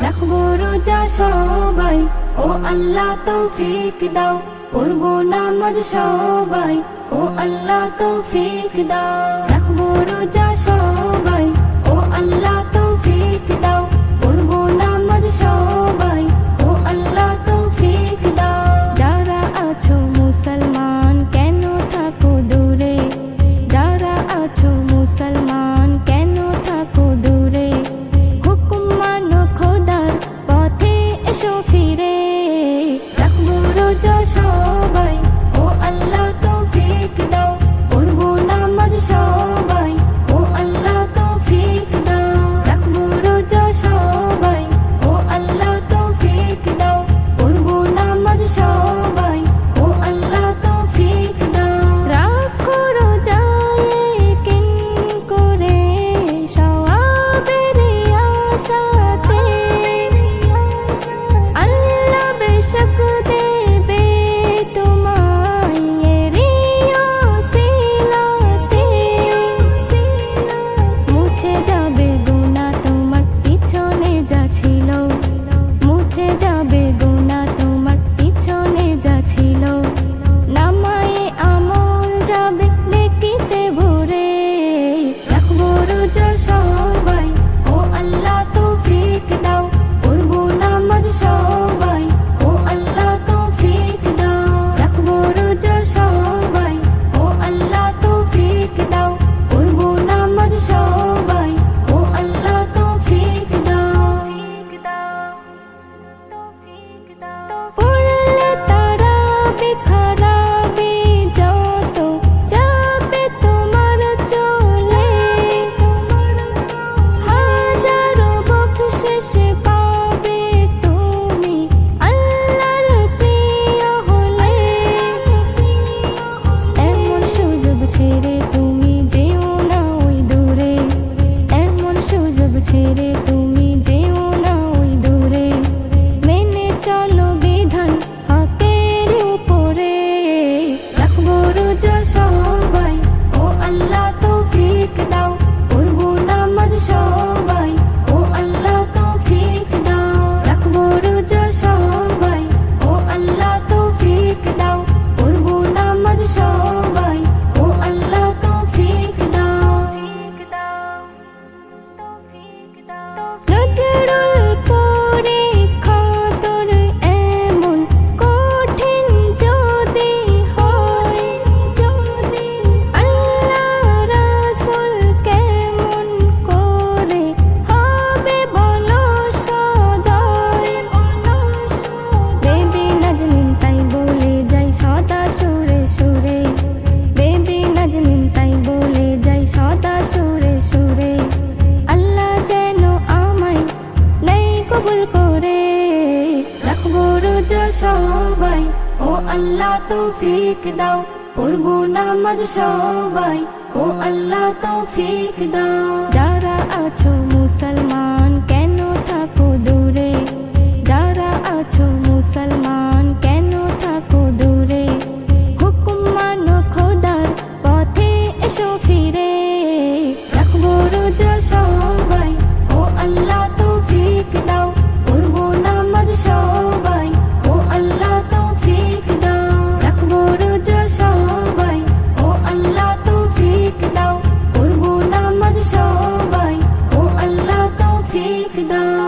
রাখবো রোজা সবাই, ও আল্লাহ তৌফিক দাও। পড়বো নামাজ সবাই, ও আল্লাহ তৌফিক দাও। রাখবো রোজা সবাই, ও আল্লাহ তৌফিক দাও। পড়বো নামাজ সবাই, ও আল্লাহ তৌফিক দাও। যারা আছো মুসলমান কেন থাকো দূরে, যারা আছো মুসলমান কেন থাকো দূরে। হুকুম মানো খোদার পথে এসো ফিরে। রাখবো রোজা সবাই, ও আল্লাহ তৌফিক দাও। পড়বো নামাজ সবাই, ও আল্লাহ তৌফিক দাও। রাখবো রোজা সবাই, ও আল্লাহ তৌফিক দাও। পড়বো নামাজ সবাই, ও আল্লাহ তৌফিক দাও। রাখো রোজা কিন করে সওয়াবের আশাতে, আল্লাহ বেশক দেবে তোমায় এরই ওসিলাতে। মুছে যাবে গুনাহ তোমার পিছনে যা ছিল, মুছে যাবে গুনাহ তোমার পিছনে যা ছিল। নামায়ে আমল যাবে নেকিতে ভরে। রাখবো রোজা সবাই, ও আল্লাহ তৌফিক দাও। পড়বো নামাজ সবাই, ও আল্লাহ তৌফিক দাও। রাখবো রোজা সবাই, ও আল্লাহ তৌফিক দাও। পড়বো নামাজ সবাই, ও আল্লাহ তৌফিক দাও। পড়লে তারাবি খারাবি যত যাবে তোমার চলে। হাজারো বকশিশ পাবে তুমি আল্লাহর প্রিয় হলে। এমন সুযোগ ছেড়ে তুমি যেও না ওই দূরে, এমন সুযোগ ছেড়ে তুমি যেও না ওই দূরে। মেনে চলো বিধান হকের উপরে। রাখবো রোজা সবাই, ও আল্লাহ তৌফিক দাও। পড়বো নামাজ সবাই, ও আল্লাহ তৌফিক দাও। রাখবো রোজা সবাই, ও আল্লাহ তৌফিক দাও। পড়বো নামাজ সবাই, ও আল্লাহ তৌফিক দাও। নজরুল পরীক্ষা তোর এমন কঠিন যদি হয়, আল্লাহ রাসূল কেমন করে হবে বলো সদয়। বেবি নাজনীন তাই বলে যাই সদা সুরে সুরে, বেবি নাজনীন তাই বলে যাই সদা সুরে সুরে। আল্লাহ যেন আমায় নেই কবুল করে। রাখবো রোজা সবাই, ও আল্লাহ তৌফিক দাও। পড়বো নামাজ সবাই, ও আল্লাহ তৌফিক দাও। যারা আছো মুসলমান কেন থাকো দূরে, যারা আছো মুসলমান কেন থাকো দূরে। হুকুম মানো খোদার পথে এসো ফিরে। রাখবো রোজা সবাই, ও আল্লাহ তৌফিক দাও। পড়বো নামাজ সবাই, ও আল্লাহ তৌফিক দাও। রাখবো রোজা সবাই, ও আল্লাহ তৌফিক দাও। পড়বো নামাজ সবাই, ও আল্লাহ তৌফিক দাও।